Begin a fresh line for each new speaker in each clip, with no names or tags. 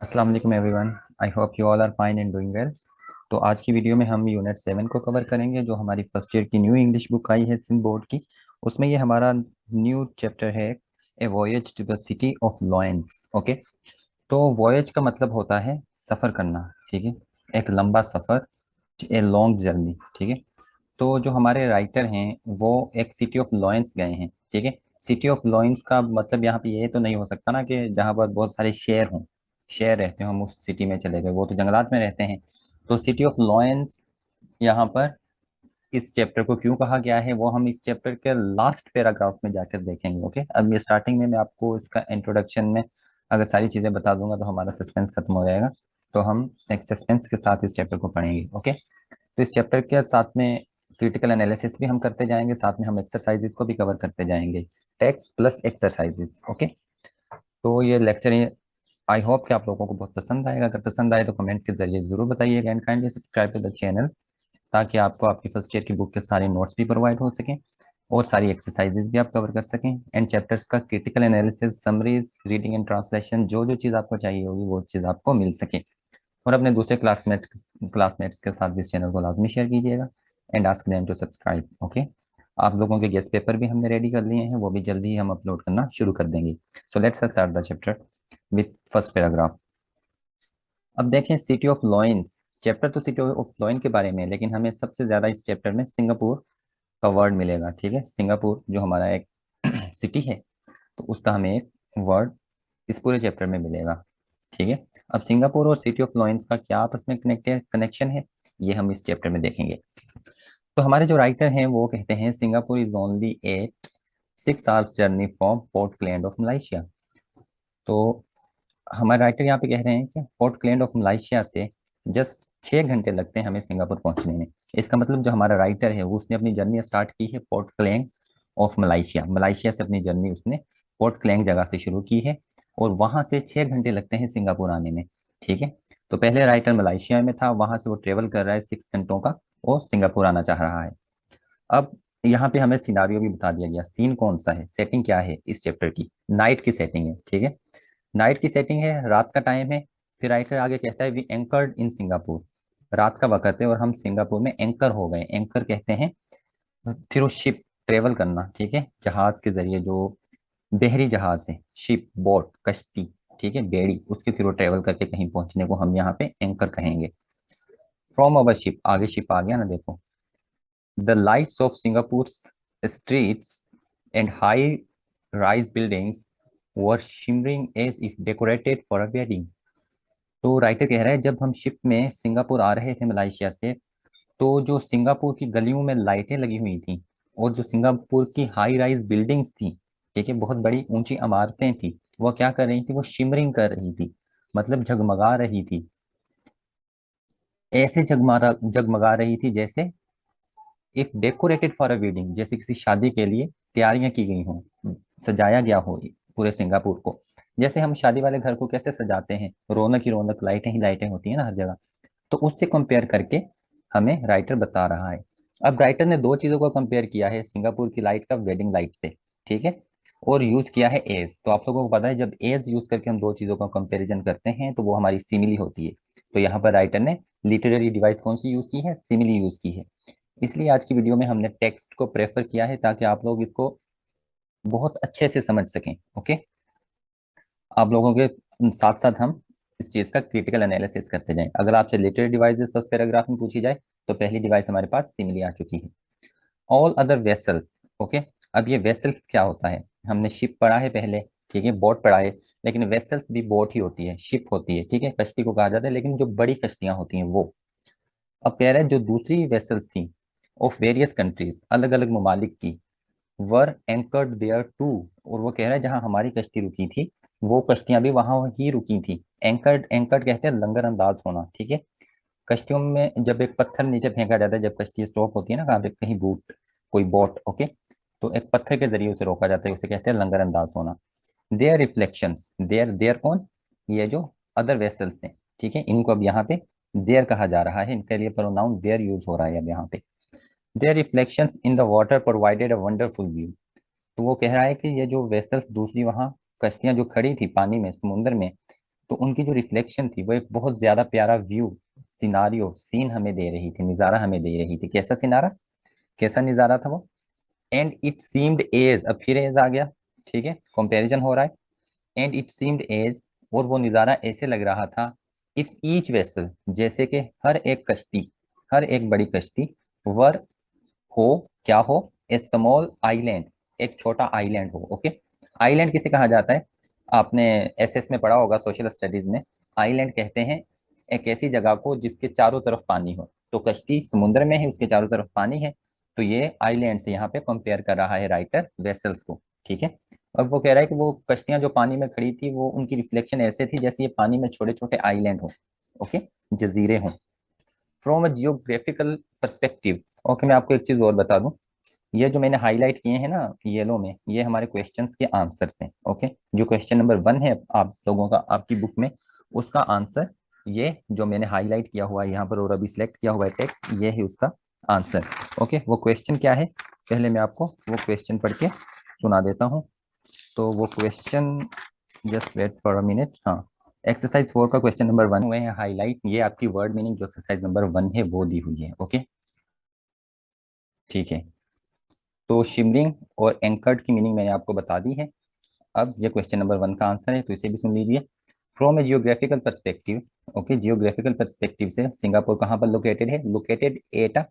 अस्सलाम वालेकुम everyone. I hope you all are fine and doing well. तो आज की वीडियो में हम यूनिट 7 को कवर करेंगे, जो हमारी फर्स्ट ईयर की न्यू इंग्लिश बुक आई है सिम बोर्ड की। उसमें ये हमारा न्यू चैप्टर है, a voyage to the city of lions. Okay. तो वॉयज का मतलब होता है सफ़र करना, ठीक है। एक लंबा सफ़र, ए लॉन्ग जर्नी, ठीक है। तो जो हमारे राइटर हैं वो एक सिटी ऑफ लॉयंस गए हैं, ठीक है। सिटी ऑफ लॉयंस का मतलब यहाँ पे ये तो नहीं हो सकता ना कि जहाँ पर बहुत सारे शेर हों, शेर रहते हो, हम उस सिटी में चले गए, वो तो जंगलात में रहते हैं। तो सिटी ऑफ लॉयंस यहाँ पर इस चैप्टर को क्यों कहा गया है वो हम इस चैप्टर के लास्ट पैराग्राफ में जाकर देखेंगे। ओके, अब ये स्टार्टिंग में मैं आपको इसका इंट्रोडक्शन में अगर सारी चीज़ें बता दूंगा तो हमारा सस्पेंस खत्म हो जाएगा। तो हम एक सस्पेंस के साथ इस चैप्टर को पढ़ेंगे। ओके। तो इस चैप्टर के साथ में क्रिटिकल एनालिसिस भी हम करते जाएंगे, साथ में हम एक्सरसाइजेस को भी कवर करते जाएंगे। Text plus exercises. ओके। तो ये लेक्चर आई होप कि आप लोगों को बहुत पसंद आएगा। अगर पसंद आए तो कमेंट के जरिए जरूर बताइएगा and kindly subscribe to the channel, ताकि आपको आपकी फर्स्ट ईयर की बुक के सारे नोट्स भी प्रोवाइड हो सकें और सारी एक्सरसाइजेज भी आप कवर कर सकें एंड चैप्टर्स का critical analysis, summaries, reading and translation, जो जो चीज़ आपको चाहिए होगी वो चीज़ आपको मिल सके। और अपने दूसरे क्लासमेट्स के साथ भी इस चैनल को लाजमी शेयर कीजिएगा and ask them to subscribe. Okay. आप लोगों के गेस्ट पेपर भी हमने रेडी कर लिए हैं, वो भी जल्दी ही हम अपलोड करना शुरू कर देंगे। So let's start the chapter with first paragraph. अब देखें, सिटी ऑफ लॉयंस। चैप्टर तो सिटी ऑफ लॉयन के बारे में है, लेकिन हमें सबसे ज्यादा इस चैप्टर में सिंगापुर का वर्ड मिलेगा, ठीक है। सिंगापुर जो हमारा एक सिटी है, तो उसका हमें एक वर्ड इस पूरे चैप्टर में मिलेगा, ठीक है। अब सिंगापुर और सिटी ऑफ लॉयंस का क्या आपस में कनेक्शन है, ये हम इस चैप्टर में देखेंगे। तो हमारे जो राइटर हैं वो कहते हैं Singapore is only at 6 hours journey from port Klang of Malaysia. तो हमारे राइटर यहाँ पे कह रहे हैं कि पोर्ट क्लेंड ऑफ मलाइशिया से जस्ट 6 घंटे लगते हैं हमें सिंगापुर पहुंचने में। इसका मतलब जो हमारा राइटर है वो उसने अपनी जर्नी स्टार्ट की है पोर्ट क्लेंग ऑफ मलाइशिया, मलाइशिया से अपनी जर्नी उसने पोर्ट क्लेंग जगह से शुरू की है, और वहां से 6 घंटे लगते हैं सिंगापुर आने में, ठीक है। तो पहले राइटर मलाइशिया में था, वहां से वो ट्रेवल कर रहा है 6 घंटों का, और सिंगापुर आना चाह रहा है। अब यहाँ पे हमें सिनारियो भी बता दिया गया, सीन कौन सा है, सेटिंग क्या है इस चैप्टर की, नाइट की सेटिंग है, ठीक है। नाइट की सेटिंग है, रात का टाइम है। फिर राइटर आगे कहता है वी एंकर्ड इन सिंगापुर, रात का वक्त है और हम सिंगापुर में एंकर हो गए। एंकर कहते हैं फिर वो शिप, ट्रेवल करना, ठीक है, जहाज के जरिए, जो बहरी जहाज है, शिप, बोट, कश्ती, ठीक है, बेड़ी, उसके थ्रू ट्रेवल करके कहीं पहुंचने को हम यहाँ पे एंकर कहेंगे। फ्रॉम अवर शिप, आगे शिप आ गया ना, देखो। The lights of Singapore streets and high rise buildings were shimmering as if decorated for a wedding. तो राइटर कह रहा है जब हम शिप में सिंगापुर आ रहे थे मलाइशिया से, तो जो सिंगापुर की गलियों में लाइटें लगी हुई थी, और जो सिंगापुर की हाई राइज बिल्डिंग्स थी, ठीक है, बहुत बड़ी ऊंची इमारतें थी, वो क्या कर रही थी, वो शिमरिंग कर रही थी, मतलब जगमगा रही थी। ऐसे जगमगा रही थी जैसे if decorated for a wedding, जैसे किसी शादी के लिए तैयारियां की गई हों, सजाया गया हो पूरे सिंगापुर को। जैसे हम शादी वाले घर को कैसे सजाते हैं, रौनक ही रौनक, लाइटें ही लाइटें होती है ना हर जगह। तो उससे कंपेयर करके हमें राइटर बता रहा है। अब राइटर ने दो चीजों को कंपेयर किया है, सिंगापुर की लाइट का वेडिंग लाइट से, ठीक है, और यूज किया है एज। तो आप लोगों को पता है जब एज यूज करके हम दो चीजों का कंपैरिजन करते हैं तो वो हमारी सिमिली होती है। तो यहाँ पर राइटर ने लिटरेरी डिवाइस कौन सी यूज की है, सिमिली यूज की है। इसलिए आज की वीडियो में हमने टेक्स्ट को प्रेफर किया है, ताकि आप लोग इसको बहुत अच्छे से समझ सकें। ओके। आप लोगों के साथ साथ हम इस चीज का क्रिटिकल एनालिसिस करते जाएं। अगर आपसे लिटरेरी डिवाइसेस फर्स्ट पैराग्राफ में पूछी जाए, तो पहली डिवाइस हमारे पास सिमिली आ चुकी है, ऑल अदर वेसल्स। ओके। अब ये वेसल्स क्या होता है, हमने शिप पढ़ा है पहले, ठीक है, बोट पढ़ा है, लेकिन वेसल्स भी बोट ही होती है, शिप होती है, ठीक है, कश्ती को कहा जाता है, लेकिन जो बड़ी कश्तियां होती हैं वो। अब कह रहे हैं जो दूसरी वेसल्स थी ऑफ वेरियस कंट्रीज, अलग अलग ममालिक की, वर एंकर्ड देयर टू। और वो कह रहा है जहां हमारी कश्ती रुकी थी, वो कश्तियां भी वहां ही रुकी थी। एंकर्ड, एंकर्ड कहते हैं लंगर अंदाज होना, ठीक है। कश्तियों में जब एक पत्थर नीचे फेंका जाता है, जब कश्ती स्टॉप होती है ना कहाँ पे, कहीं बूट, कोई बोट, ओके, तो एक पत्थर के जरिए उसे रोका जाता है, उसे कहते हैं लंगर अंदाज होना। देयर रिफ्लेक्शंस, देयर, देयर कौन, ये जो अदर वेसल्स हैं, ठीक है, इनको अब यहाँ पे देयर कहा जा रहा है, इनके लिए प्रोनाउन देयर यूज हो रहा है अब यहाँ पे। Their reflections in the water provided a wonderful view. तो वो कह रहा है कि ये जो वेसल्स दूसरी वहां कश्तियां जो खड़ी थी पानी में, समुद्र में, तो उनकी जो रिफ्लेक्शन थी वो एक बहुत ज्यादा प्यारा व्यू, सिनारियो, सीन हमें दे रही थी, नज़ारा हमें दे रही थी। कैसा सिनारा, कैसा नज़ारा था वो? एंड इट सीम्ड एज, अब फिर एज आ गया, ठीक है, कंपैरिजन हो रहा है। एंड इट सीम्ड एज, और वो नज़ारा ऐसे लग रहा था, इफ ईच वेसल, जैसे कि हर एक कश्ती, हर एक बड़ी कश्ती, वर, हो, क्या हो, ए स्मॉल आइलैंड, एक छोटा आइलैंड हो। ओके, आइलैंड किसे कहा जाता है? आपने एसएस में पढ़ा होगा, सोशल स्टडीज में। आइलैंड कहते हैं एक ऐसी जगह को जिसके चारों तरफ पानी हो। तो कश्ती समुद्र में है, उसके चारों तरफ पानी है, तो ये आइलैंड से यहाँ पे कंपेयर कर रहा है राइटर वेसल्स को, ठीक है। अब वो कह रहा है कि वो कश्तियां जो पानी में खड़ी थी, वो उनकी रिफ्लेक्शन ऐसे थी जैसे ये पानी में छोटे छोटे आइलैंड हो, ओके, जजीरे हों। From a geographical perspective, okay, मैं आपको एक चीज और बता दूं, ये जो मैंने हाईलाइट किए हैं ना येलो में, ये हमारे क्वेश्चंस के आंसर्स हैं, ओके। जो क्वेश्चन नंबर 1 है आप लोगों का आपकी बुक में, उसका आंसर ये जो मैंने हाईलाइट किया हुआ है यहाँ पर और अभी सिलेक्ट किया हुआ है टेक्स्ट, ये है उसका आंसर, ओके। वो क्वेश्चन क्या है, पहले मैं आपको वो क्वेश्चन पढ़ के सुना देता हूँ। तो वो question, just wait for a minute, हाँ, एक्सरसाइज 4 का क्वेश्चन नंबर 1 हुए हैं हाईलाइट, ये आपकी वर्ड मीनिंग जो एक्सरसाइज नंबर 1 है वो दी हुई है, ओके, ठीक है। तो शिमरिंग और एंकर्ड की मीनिंग मैंने आपको बता दी है। अब ये क्वेश्चन नंबर 1 का आंसर है, तो इसे भी सुन लीजिए। From A geographical perspective, okay, geographical perspective से सिंगापुर कहाँ पर लोकेटेड है? Located at a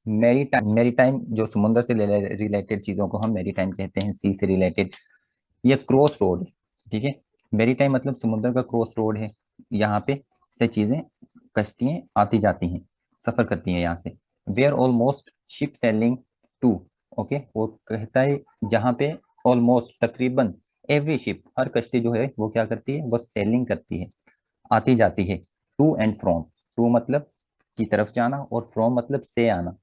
maritime, maritime जो समुद्र से रिलेटेड चीजों को हम मेरीटाइम कहते हैं, सी से रिलेटेड। ये क्रॉस रोड, ठीक है, मेरीटाइम मतलब समुद्र का क्रॉस रोड है। यहाँ पे से चीजें, कश्तियां आती जाती हैं, सफर करती हैं यहाँ से। Where almost ship sailing to, okay, वो कहता है जहाँ पे ऑलमोस्ट तकरीबन एवरी शिप, हर कश्ती जो है वो क्या करती है, वो सेलिंग करती है, आती जाती है। टू एंड फ्रॉम, टू मतलब की तरफ जाना, और फ्रॉम मतलब से आना,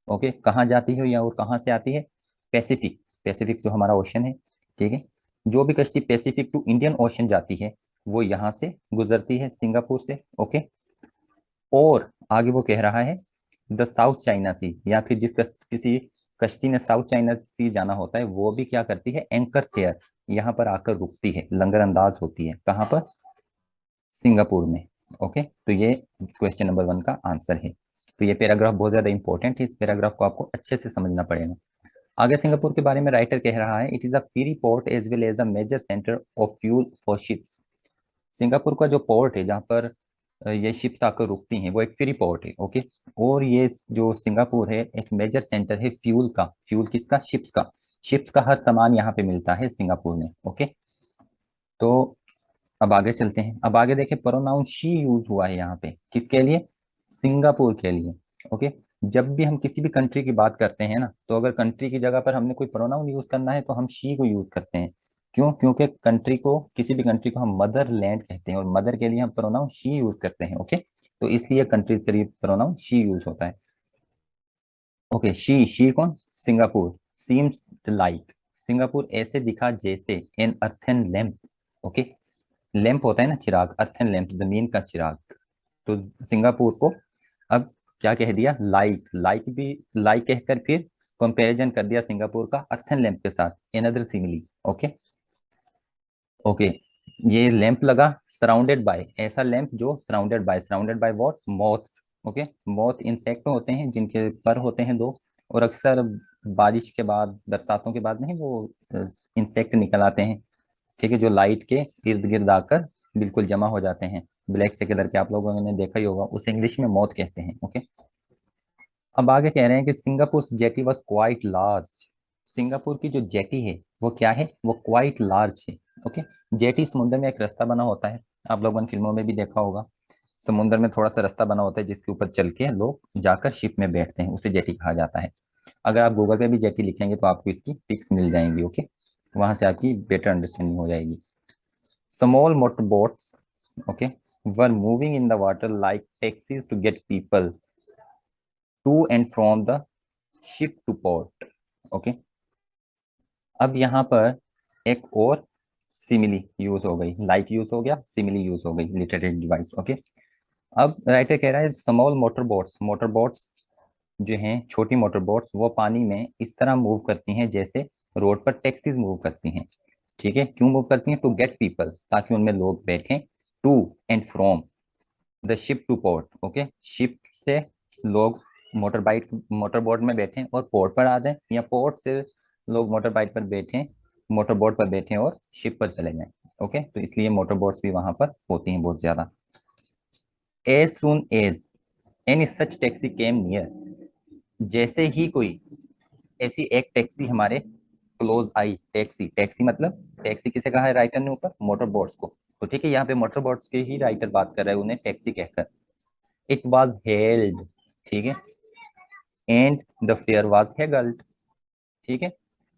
ओके। कहाँ जाती है या और कहाँ से आती है? पैसिफिक, पैसिफिक जो हमारा ओशन है, ठीक है। जो भी कश्ती पैसिफिक टू इंडियन ओशन जाती है वो यहाँ से गुजरती है, सिंगापुर से, ओके। और आगे वो कह रहा है द साउथ चाइना सी, या फिर किसी कश्ती ने साउथ चाइना सी जाना होता है, वो भी क्या करती है, एंकर शेयर, यहाँ पर आकर रुकती है, लंगर अंदाज होती है, कहाँ पर? सिंगापुर में, ओके। तो ये क्वेश्चन नंबर 1 का आंसर है। तो ये पैराग्राफ बहुत ज्यादा इंपॉर्टेंट है, इस पैराग्राफ को आपको अच्छे से समझना पड़ेगा। आगे सिंगापुर के बारे में राइटर कह रहा है, it is a free port as well as a major centre of fuel for ships. Singapore का जो पोर्ट है जहाँ पर ये शिप्स आकर रुकती हैं, वो एक फ्री पोर्ट है, ओके। और ये जो सिंगापुर है एक मेजर सेंटर है फ्यूल का, फ्यूल किसका? शिप्स का। शिप्स का हर सामान यहाँ पे मिलता है सिंगापुर में, ओके। तो अब आगे चलते हैं, अब आगे देखें, प्रोनाउन शी यूज हुआ है यहाँ पे, किसके लिए? सिंगापुर के लिए, ओके। जब भी हम किसी भी कंट्री की बात करते हैं ना, तो अगर कंट्री की जगह पर हमने कोई प्रोनाउन यूज करना है तो हम शी को यूज करते हैं। क्यों? क्योंकि कंट्री को, किसी भी कंट्री को हम मदर लैंड कहते हैं, और मदर के लिए हम प्रोनाउन शी यूज करते हैं, ओके। तो इसलिए कंट्रीज के लिए प्रोनाउन शी यूज होता है, ओके। शी कौन? सिंगापुर। सीम्स लाइक, सिंगापुर ऐसे दिखा जैसे an earthen lamp, okay. Lamp होता है ना चिराग, अर्थन लैंप, जमीन का चिराग। तो सिंगापुर को अब क्या कह दिया? लाइक, लाइक भी, लाइक कहकर फिर कंपैरिजन कर दिया सिंगापुर का अर्थन लैंप के साथ, एनदर सिमिली, ओके। ओके, ये लैंप लगा सराउंडेड बाय, ऐसा लैंप जो surrounded by what? Moths, okay. Moth insect होते हैं जिनके पर होते हैं दो, और अक्सर बारिश के बाद, बरसातों के बाद नहीं, वो इंसेक्ट निकल आते हैं, ठीक है, जो लाइट के इर्द गिर्द आकर बिल्कुल जमा हो जाते हैं, ब्लैक से कलर के, आप लोगों ने देखा ही होगा, उसे इंग्लिश में मौत कहते हैं, ओके। अब आगे कह रहे हैं कि Singapore jetty was quite large, Singapore की जो जेटी है वो क्या है? वो क्वाइट लार्ज है, ओके। जेटी समुद्र में एक रास्ता बना होता है, आप लोगों ने फिल्मों में भी देखा होगा, समुद्र में थोड़ा सा रास्ता बना होता है जिसके ऊपर चल के लोग जाकर शिप में बैठते हैं, उसे जेटी कहा जाता है। अगर आप गूगल पे भी जेटी लिखेंगे तो आपको इसकी पिक्स मिल जाएंगी, ओके, वहां से आपकी बेटर अंडरस्टैंडिंग हो जाएगी। Small motorboats, okay, were moving in the water like taxis to get people to and from the ship to port. Okay, अब यहाँ पर एक और सिमिली यूज हो गई, लाइक यूज हो गया, सिमिली यूज हो गई, लिटरेरी डिवाइस, ओके। अब राइटर कह रहा है small motor boats, motor boats जो हैं, छोटी मोटर बोट्स, वो पानी में इस तरह मूव करती हैं जैसे रोड पर टैक्सीज मूव करती हैं, ठीक है। क्यों मूव करती हैं? टू गेट पीपल, ताकि उनमें लोग बैठें, to and from the ship to port. Okay, ship से लोग मोटर बोट में बैठे और पोर्ट पर आ जाएं, या पोर्ट से लोग मोटर बाइक पर बैठे, मोटर बोट पर बैठे और शिप पर चले जाएं। ओके, तो इसलिए मोटर बोट्स भी वहां पर होती हैं बहुत ज्यादा। As soon as any such taxi came near, जैसे ही कोई ऐसी एक टैक्सी हमारे क्लोज आई। टैक्सी, टैक्सी मतलब टैक्सी किसे कहा है राइटर ने ऊपर? मोटर बोट्स को। तो ठीक है, यहाँ पे मोटर बोट्स के ही राइटर बात कर रहे हैं उन्हें टैक्सी कहकर। इट वॉज हेल्ड, ठीक है, एंड द फेयर वॉज हेगल्ड, ठीक है।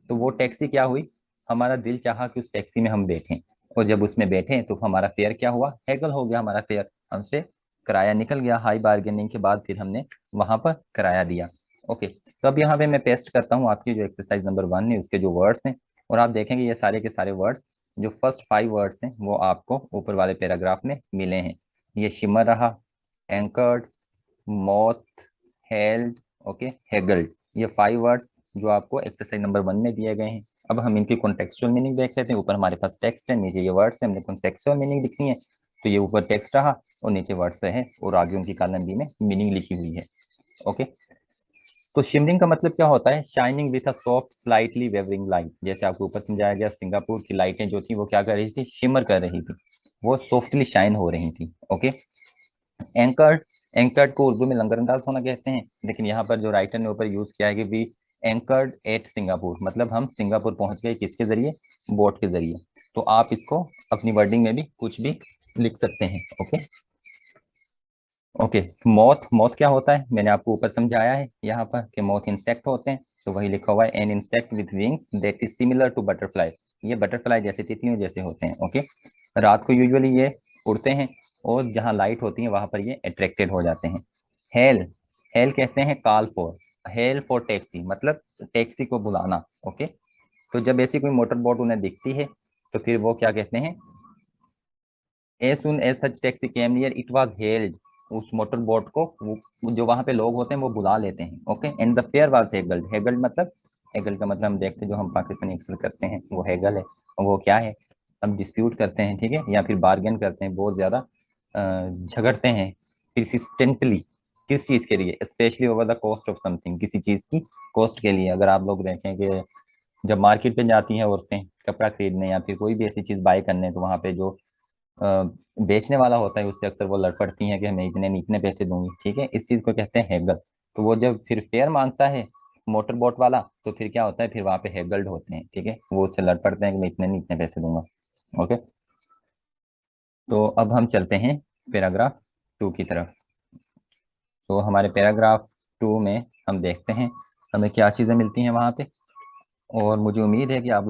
तो वो टैक्सी क्या हुई? हमारा दिल चाहा कि उस टैक्सी में हम बैठें, और जब उसमें बैठे तो हमारा फेयर क्या हुआ? हैगल हो गया हमारा फेयर, हमसे किराया निकल गया। हाई बार्गेनिंग के बाद फिर हमने वहां पर किराया दिया। ओके, तो अब यहाँ पे मैं पेस्ट करता हूँ आपकी जो एक्सरसाइज नंबर 1 है उसके जो वर्ड्स हैं, और आप देखेंगे ये सारे के सारे वर्ड्स, जो फर्स्ट 5 वर्ड्स हैं वो आपको ऊपर वाले पैराग्राफ में मिले हैं। ये शिमर रहा, एंकर्ड, मौत, हेल्ड, ओके, हेगल्ड, ये 5 वर्ड्स जो आपको एक्सरसाइज नंबर 1 में दिए गए हैं। अब हम इनकी कॉन्टेक्चुअल मीनिंग देख लेते हैं। ऊपर हमारे पास टेक्स्ट है, नीचे ये वर्ड्स है, हमने कॉन्टेक्चुअल मीनिंग लिखनी है। तो ये ऊपर टेक्स्ट रहा और नीचे वर्ड्स है, और आगे उनकी कॉलम बी में मीनिंग लिखी हुई है। ओके, तो शिमरिंग का मतलब क्या होता है? Shining with a soft slightly wavering light. जैसे आपको ऊपर समझाया गया, सिंगापुर की लाइटें जो थी वो क्या कर रही थी? शिमर कर रही थी, वो सॉफ्टली शाइन हो रही थी। ओके, एंकर्ड, एंकर्ड को उर्दू में लंगरअंदाज होना कहते हैं, लेकिन यहाँ पर जो राइटर ने ऊपर यूज किया है कि वी एंकर्ड एट सिंगापुर, मतलब हम सिंगापुर पहुंच गए किसके जरिए? बोट के जरिए। तो आप इसको अपनी वर्डिंग में भी कुछ भी लिख सकते हैं। ओके, ओके, मौत, मौत क्या होता है? मैंने आपको ऊपर समझाया है यहाँ पर कि मौत इंसेक्ट होते हैं, तो वही लिखा हुआ है, an insect with wings that is similar to butterfly. ये बटरफ्लाई जैसे, तितलियों जैसे होते हैं। ओके, रात को यूजुअली ये उड़ते हैं, और जहाँ लाइट होती है वहां पर ये अट्रैक्टेड हो जाते हैं। हेल, हेल कहते हैं call for, hello for taxi मतलब टैक्सी को बुलाना। ओके, तो जब ऐसी कोई मोटर बोट उन्हें दिखती है तो फिर वो क्या कहते हैं? As soon as such taxi came near it was hailed, उस मोटर बोट को जो वहां पे लोग होते हैं वो बुला लेते हैं। Okay, and the fare was haggled, haggled मतलब, हेगल्ड का मतलब हम देखते हैं जो हम पाकिस्तानी अक्सर करते हैं वो हेगल है। और वो क्या है? हम डिस्प्यूट करते हैं, ठीक है, या फिर बार्गेन करते हैं, बहुत ज्यादा झगड़ते हैं परसिस्टेंटली। किस चीज के लिए? Specially over the cost of something, किसी चीज की कॉस्ट के लिए। अगर आप लोग देखें कि जब मार्केट पे जाती हैं औरतें कपड़ा खरीदने या फिर कोई भी ऐसी चीज बाय करने, तो वहां पे जो अ, बेचने वाला होता है उससे अक्सर वो लड़ पड़ती हैं कि मैं इतने पैसे दूंगी। ठीक है, इस चीज को कहते हैं हेगल। तो वो जब फिर फेयर मांगता है मोटर बोट वाला, तो फिर क्या होता है? फिर वहां पे हेगल्ड होते हैं, ठीक है, वो उससे लड़ पड़ते हैं कि मैं इतने पैसे दूंगा। ओके, तो अब हम चलते हैं पैराग्राफ 2 की तरफ। तो हमारे पैराग्राफ 2 में हम देखते हैं हमें क्या चीज़ें मिलती हैं वहाँ पे। और मुझे उम्मीद है कि आप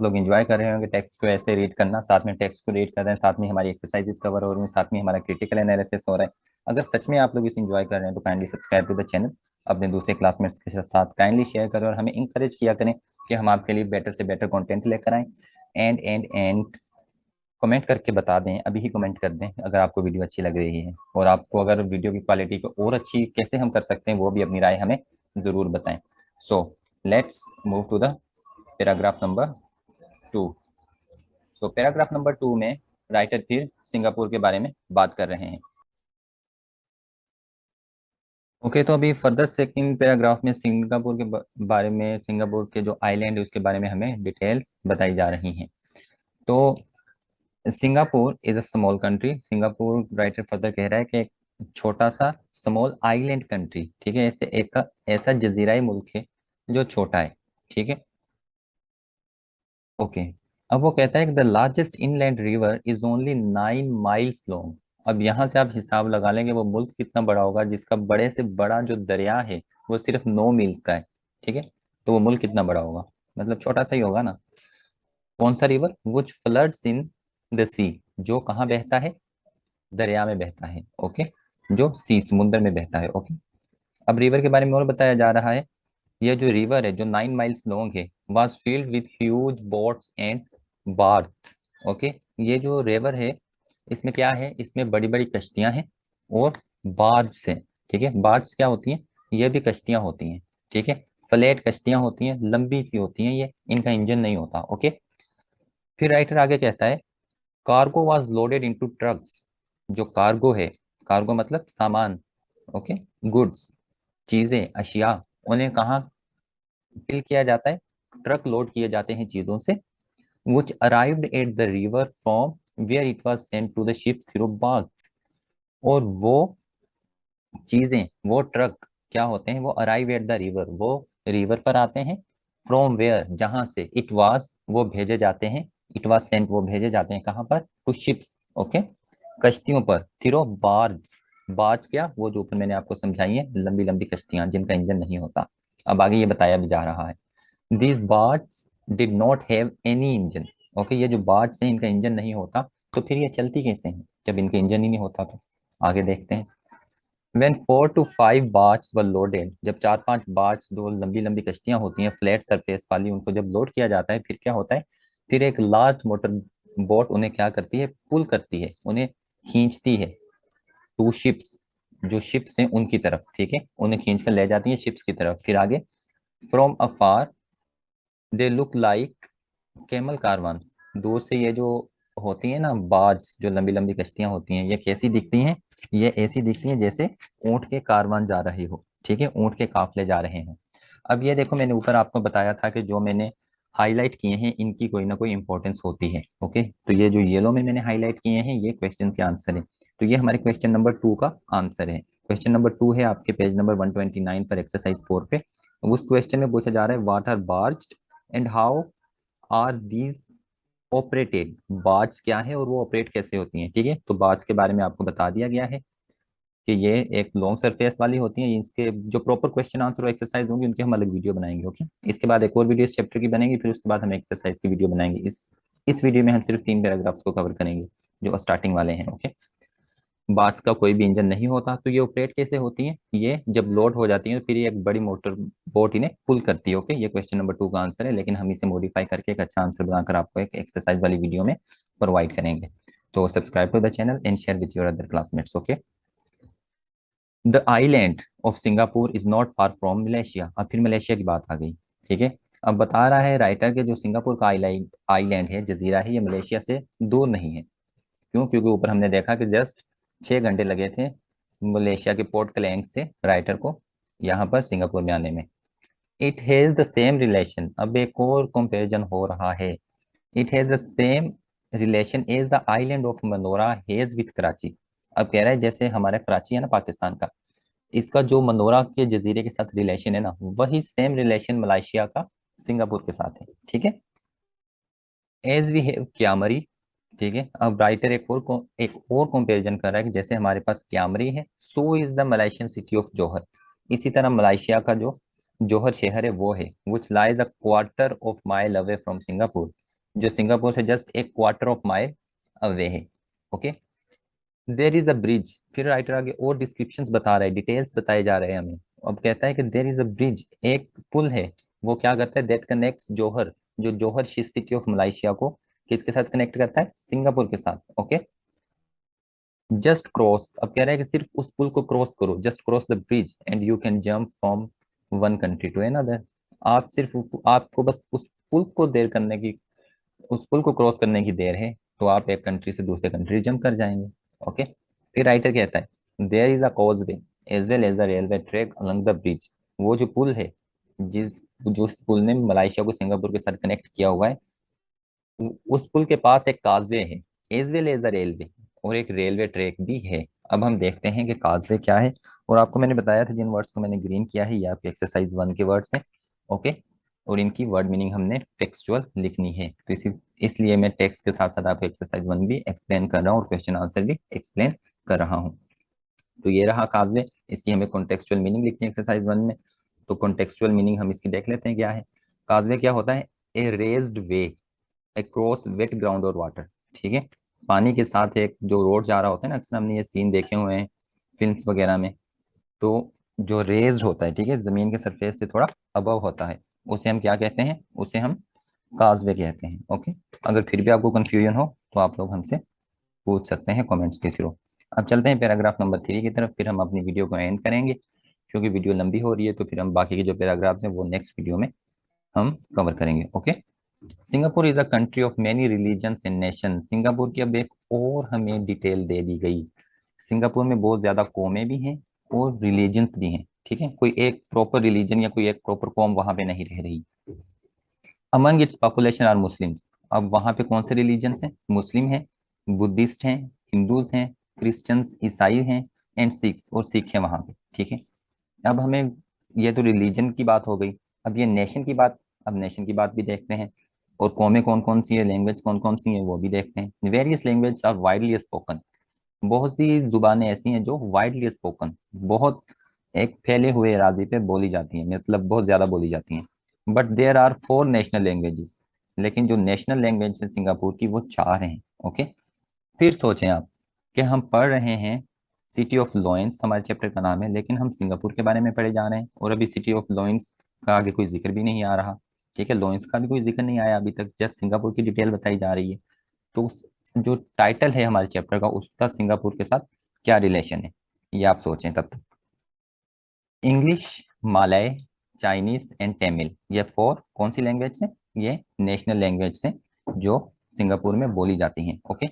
लोग एंजॉय कर रहे होंगे टेक्स्ट को ऐसे रीड करना, साथ में टेक्स्ट को रीड कर रहे हैं, साथ में हमारी एक्सरसाइजेस कवर हो रही हैं, साथ में हमारा क्रिटिकल एनालिसिस हो रहा है। अगर सच में आप लोग इसे एंजॉय कर रहे हैं तो kindly subscribe to the channel, अपने दूसरे क्लासमेट्स के साथ काइंडली शेयर करें, और हमें इंकरेज किया करें कि हम आपके लिए बेटर से बेटर कंटेंट लेकर आएँ। एंड कमेंट करके बता दें, अभी ही कमेंट कर दें अगर आपको वीडियो अच्छी लग रही है, और आपको अगर वीडियो की क्वालिटी को और अच्छी कैसे हम कर सकते हैं वो भी अपनी राय हमें ज़रूर बताएं। So let's move to the paragraph number 2। तो पैराग्राफ नंबर 2 में राइटर फिर सिंगापुर के बारे में बात कर रहे हैं। ओके, तो अभी फर्दर सेकंड पैराग्राफ में सिंगापुर के बारे में, सिंगापुर के जो आइलैंड है उसके बारे में हमें डिटेल्स बताई जा रही हैं। तो Singapore is a small country, Singapore writer further कह रहा है कि एक छोटा सा स्मॉल आइलैंड कंट्री, ठीक है, ऐसे एक ऐसा जजीराई मुल्क है जो छोटा है। ठीक है, ओके। अब वो कहता है कि the largest inland river is only 9 miles long. अब यहाँ से आप हिसाब लगा लेंगे वो मुल्क कितना बड़ा होगा जिसका बड़े से बड़ा जो दरिया है वो सिर्फ 9 मील का है। ठीक है, तो वो मुल्क कितना बड़ा होगा? मतलब छोटा सा ही होगा ना। कौन सा river? Which floods in the sea, जो कहाँ बहता है? दरिया में बहता है। ओके, जो सी समुद्र में बहता है। ओके, अब रिवर के बारे में और बताया जा रहा है। यह जो रिवर है जो 9 माइल्स लॉन्ग है, was filled with huge boats and barks. Okay, ये जो रिवर है इसमें क्या है? इसमें बड़ी बड़ी कश्तियां हैं और बार्ज हैं। ठीक है, बार्ज क्या होती हैं? ये भी कश्तियां होती हैं। ठीक है, फ्लैट कश्तियां होती हैं, लंबी सी होती हैं, ये इनका इंजन नहीं होता। ओके, फिर राइटर आगे कहता है cargo was loaded into trucks. जो कार्गो है, कार्गो मतलब सामान, ओके, गुड्स, चीजें, अशिया, उन्हें कहाँ फिल किया जाता है? ट्रक लोड किए जाते हैं चीजों से, which arrived at the river from where it was sent to the ship through barges। और वो चीजें, वो ट्रक क्या होते हैं? वो अराइव एट द रिवर, वो रिवर पर आते हैं। फ्रॉम वेयर, जहां से, इट वाज, वो भेजे जाते हैं। इट वाज सेंट, वो भेजे जाते हैं कहाँ पर? टू शिप्स, ओके, कश्तियों पर। थ्रो बार्ज, बार्ज क्या? वो जो ऊपर मैंने आपको समझाई है, लंबी लंबी कश्तियां जिनका इंजन नहीं होता। अब आगे ये बताया भी जा रहा है, this barge did not have any engine. Okay, ये जो बार्ज हैं इनका इंजन नहीं होता, तो फिर ये चलती कैसे हैं जब इनका इंजन ही नहीं होता? तो आगे देखते हैं। When 4 to 5 barges were loaded, जब 4-5 बार्ज, दो लंबी लंबी कश्तियां होती हैं फ्लैट सरफेस वाली, उनको जब लोड किया जाता है, फिर क्या होता है? फिर एक लार्ज मोटर बोट उन्हें क्या करती है? पुल करती है, उन्हें खींचती है टू शिप्स, जो शिप्स हैं उनकी तरफ, ठीक है, उन्हें खींच कर ले जाती है शिप्स की तरफ। फिर आगे, from afar they look like camel caravans. दूर से ये जो होती है ना बार्ज, जो लंबी लंबी कश्तियां होती हैं, ये कैसी दिखती हैं? ये ऐसी दिखती हैं जैसे ऊंट के कारवान जा रहे हो, ठीक है, ऊंट के काफले जा रहे हैं। अब ये देखो, मैंने ऊपर आपको बताया था कि जो मैंने हाईलाइट किए हैं इनकी कोई ना कोई इंपॉर्टेंस होती है, ओके। तो ये जो येलो में मैंने हाईलाइट किए हैं ये क्वेश्चन के आंसर है। तो ये हमारे क्वेश्चन नंबर 2 का आंसर है। क्वेश्चन नंबर 2 है आपके पेज नंबर 129 पर, एक्सरसाइज 4 पे। उस क्वेश्चन में पूछा जा रहा है, what are barge and how are these operated. Barge क्या है और वो ऑपरेट कैसे होती हैं, ठीक है। तो बार्ज के बारे में आपको बता दिया गया है कि ये एक लॉन्ग सरफेस वाली होती हैं। इसके जो प्रॉपर क्वेश्चन आंसर और एक्सरसाइज होंगी उनकी हम अलग वीडियो बनाएंगे, ओके। इसके बाद एक और वीडियो इस चैप्टर की बनेगी, फिर उसके बाद हम एक्सरसाइज की वीडियो बनाएंगे। इस वीडियो में हम सिर्फ 3 पैराग्राफ्स को कवर करेंगे जो स्टार्टिंग वाले हैं, ओके। बास का कोई भी इंजन नहीं होता, तो ये ऑपरेट कैसे होती है? ये जब लोड हो जाती है तो फिर ये एक बड़ी मोटर बोट इन्हें पुल करती है, ओके। ये क्वेश्चन नंबर 2 का आंसर है, लेकिन हम इसे मॉडिफाई करके एक अच्छा आंसर बनाकर आपको एक एक्सरसाइज वाली वीडियो में प्रोवाइड करेंगे। तो subscribe to the channel and share with your other classmates, okay. The island of Singapore is not far from Malaysia. अब फिर मलेशिया की बात आ गई, ठीक है। अब बता रहा है राइटर के जो सिंगापुर का आइलैंड आइलैंड है, जजीरा है, ये मलेशिया से दूर नहीं है। क्यों? क्योंकि ऊपर हमने देखा कि जस्ट 6 घंटे लगे थे मलेशिया के पोर्ट क्लैंग से राइटर को यहाँ पर सिंगापुर में आने में। It has the same relation, अब एक और कंपैरिजन हो रहा है। It has the same relation as the island of Manora has with Karachi. अब कह रहा है जैसे हमारा कराची है ना पाकिस्तान का, इसका जो मनोरा के जजीरे के साथ रिलेशन है ना, वही सेम रिलेशन मलेशिया का सिंगापुर के साथ है, ठीक है। एज वी हैव क्यामरी, ठीक है। अब राइटर एक और कंपैरिजन कर रहा है कि जैसे हमारे पास क्यामरी है, so is the Malaysian city of Johor. इसी तरह मलेशिया का जो जोहर शहर है वो है, which lies a quarter of mile away from Singapore, जो सिंगापुर से जस्ट एक क्वार्टर ऑफ माइल अवे है, okay. There is a bridge, फिर राइटर आगे और डिस्क्रिप्शंस बता रहा है, डिटेल्स बताए जा रहे हैं हमें। अब कहता है कि देर इज अ ब्रिज, एक पुल है, वो क्या करता है? दैट कनेक्ट्स जोहर, जो जोहर सिटी ऑफ मलेशिया को किसके साथ कनेक्ट करता है? सिंगापुर के साथ, ओके। जस्ट क्रॉस, अब कह रहा है कि सिर्फ उस पुल को क्रॉस करो, just cross the bridge and you can jump from one country to another. आप सिर्फ आपको बस उस पुल को देर करने की, उस पुल को क्रॉस करने की देर है, तो आप एक कंट्री से दूसरे कंट्री जंप कर जाएंगे, ओके। फिर राइटर कहता है, there is a causeway as well as a railway track along the bridge. वो जो पुल है, जो उस पुल ने मलाइशिया को सिंगापुर के साथ कनेक्ट किया हुआ है, उस पुल के पास एक काजवे है, as well as a railway, और एक रेलवे ट्रैक भी है। अब हम देखते हैं कि काजवे क्या है। और आपको मैंने बताया था जिन वर्ड्स को मैंने ग्रीन किया है, ये आपके एक्सरसाइज 1 के वर्ड्स हैं, ओके। और इनकी वर्ड मीनिंग हमने टेक्सचुअल लिखनी है, तो इसलिए मैं टेक्स्ट के साथ साथ आपको एक्सरसाइज 1 भी एक्सप्लेन कर रहा हूँ और क्वेश्चन आंसर भी एक्सप्लेन कर रहा हूँ। तो ये रहा काजवे, इसकी हमें कॉन्टेक्सचुअल मीनिंग लिखनी है एक्सरसाइज 1 में। तो कॉन्टेक्सचुअल मीनिंग हम इसकी देख लेते हैं क्या है। काजवे क्या होता है? ए रेज्ड वे अक्रॉस वेट ग्राउंड और वाटर, ठीक है। पानी के साथ एक जो रोड जा रहा होता है ना, अक्सर हमने ये सीन देखे हुए हैं फिल्म्स वगैरह में। तो जो रेज्ड होता है, ठीक है, जमीन के सरफेस से थोड़ा अबव होता है, उसे हम क्या कहते हैं? उसे हम काजवे कहते हैं, ओके। अगर फिर भी आपको कंफ्यूजन हो तो आप लोग हमसे पूछ सकते हैं कमेंट्स के थ्रू। अब चलते हैं पैराग्राफ नंबर 3 की तरफ, फिर हम अपनी वीडियो को एंड करेंगे, क्योंकि वीडियो लंबी हो रही है, तो फिर हम बाकी के जो पैराग्राफ्स हैं वो नेक्स्ट वीडियो में हम कवर करेंगे, okay. Singapore is a country of many religions and nation. Singapore की अब एक और हमें डिटेल दे दी गई। सिंगापुर में बहुत ज्यादा कौमें भी हैं और रिलीजन्स भी हैं, ठीक है। कोई एक प्रॉपर रिलीजन या कोई एक प्रॉपर कौम वहां पे नहीं रह रही। Among its population are Muslims. अब वहां पे कौन से रिलीजन्स हैं? मुस्लिम हैं, बुद्धिस्ट हैं, हिंदूज हैं, क्रिश्चियंस ईसाई हैं, एंड सिख्स, और सिख हैं वहां पे, ठीक है। अब हमें, ये तो रिलीजन की बात हो गई। अब ये नेशन की बात, अब नेशन की बात भी देखते हैं। और कौमें कौन कौन सी है, लैंग्वेज कौन कौन सी है, वो भी देखते हैं। Various language are widely spoken. बहुत सी जुबानें ऐसी हैं जो वाइडली स्पोकन, बहुत एक फैले हुए राजी पे बोली जाती हैं, मतलब बहुत ज्यादा बोली जाती हैं। But there are 4 national languages. लेकिन जो नेशनल लैंग्वेज है सिंगापुर की वो 4 हैं, ओके। फिर सोचें आप कि हम पढ़ रहे हैं सिटी ऑफ लॉयंस, हमारे चैप्टर का नाम है, लेकिन हम सिंगापुर के बारे में पढ़े जा रहे हैं और अभी सिटी ऑफ लॉयंस का आगे कोई जिक्र भी नहीं आ रहा, ठीक है। लॉयंस का भी कोई जिक्र नहीं आया अभी तक, जस्ट सिंगापुर की डिटेल बताई जा रही है। तो जो टाइटल है हमारे चैप्टर का, उसका सिंगापुर के साथ क्या रिलेशन है, ये आप सोचें तब तक। इंग्लिश, मालय, चाइनीज एंड तमिल, ये 4 कौन सी लैंग्वेज से? ये नेशनल लैंग्वेज से जो सिंगापुर में बोली जाती हैं, ओके।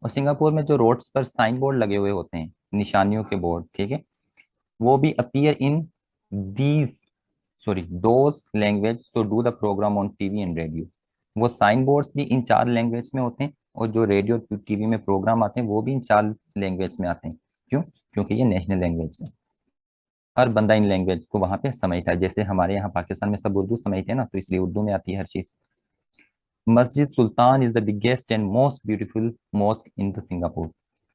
और सिंगापुर में जो रोड्स पर साइन बोर्ड लगे हुए होते हैं, निशानियों के बोर्ड, ठीक है, वो भी appear in these sorry those language to do the program on TV and radio. वो साइन बोर्ड्स भी इन 4 लैंग्वेज में होते हैं, और जो रेडियो टीवी में प्रोग्राम आते हैं वो भी इन 4 लैंग्वेज में आते हैं। क्यों? क्योंकि ये नेशनल लैंग्वेज है। हर बंदा इन लैंग्वेज को वहां पे समझता है, जैसे हमारे यहाँ पाकिस्तान में सब उर्दू समझते हैं ना, तो इसलिए उर्दू में आती है हर चीज। Masjid Sultan is the biggest and most beautiful mosque in the Singapore.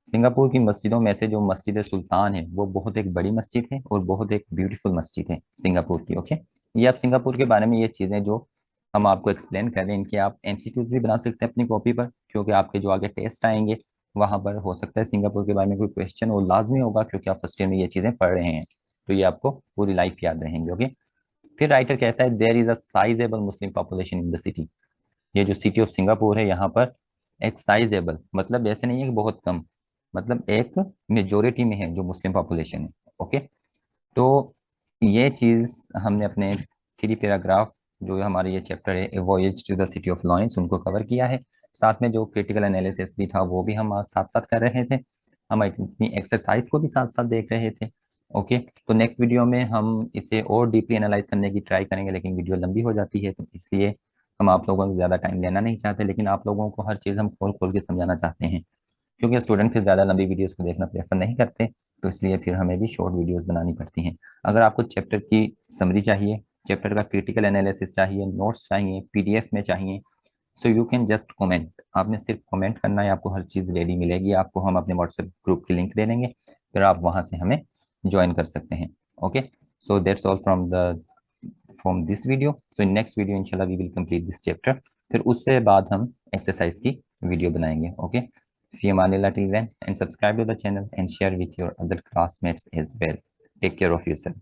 Singapore की मस्जिदों में से जो मस्जिद सुल्तान है वो बहुत एक बड़ी मस्जिद है और बहुत एक ब्यूटीफुल मस्जिद है सिंगापुर की, ओके। ये आप सिंगापुर के बारे में ये चीज़ें जो हम आपको एक्सप्लेन कर रहे हैं, इनके आप एमसीक्यूज भी बना सकते हैं अपनी कॉपी पर, क्योंकि आपके जो आगे टेस्ट आएंगे वहां पर हो सकता है सिंगापुर के बारे में कोई क्वेश्चन वो लाजमी होगा, क्योंकि आप फर्स्ट ईयर में ये चीज़ें पढ़ रहे हैं। तो ये आपको पूरी लाइफ याद रहेंगे, ओके। फिर राइटर कहता है there is a sizeable Muslim population in the city. ये जो सिटी ऑफ सिंगापुर है यहाँ पर एक साइजेबल, मतलब ऐसे नहीं है कि बहुत कम, मतलब एक मेजोरिटी में है जो मुस्लिम पॉपुलेशन है, ओके। तो ये चीज़ हमने अपने 3 पैराग्राफ जो हमारे ये चैप्टर है voyage to the city of Lawrence उनको कवर किया है। साथ में जो क्रिटिकल एनालिसिस भी था वो भी हम साथ साथ कर रहे थे, हम अपनी एक्सरसाइज को भी साथ साथ देख रहे थे, ओके। तो नेक्स्ट वीडियो में हम इसे और डीपली एनालाइज करने की ट्राई करेंगे, लेकिन वीडियो लंबी हो जाती है, तो इसलिए हम आप लोगों को ज़्यादा टाइम लेना नहीं चाहते, लेकिन आप लोगों को हर चीज़ हम खोल खोल के समझाना चाहते हैं, क्योंकि स्टूडेंट फिर ज़्यादा लंबी वीडियोस को देखना प्रेफर नहीं करते। तो इसलिए फिर हमें भी शॉर्ट वीडियोस बनानी पड़ती हैं। अगर आपको चैप्टर की समरी चाहिए, चैप्टर का क्रिटिकल एनालिसिस चाहिए, नोट्स चाहिए, पीडीएफ में चाहिए, so you can just comment. आपने सिर्फ कमेंट करना है, आपको हर चीज़ रेडी मिलेगी। आपको हम अपने व्हाट्सएप ग्रुप की लिंक दे देंगे, फिर आप वहाँ से हमें ज्वाइन कर सकते हैं, okay. So that's all from this video. So in next video इंशाल्लाह we will complete this chapter. फिर उससे बाद हम एक्सरसाइज की वीडियो बनाएंगे, ओके। फी अमानिल्लाह till then, and subscribe to the channel and share with your other classmates as well. Take care of yourself.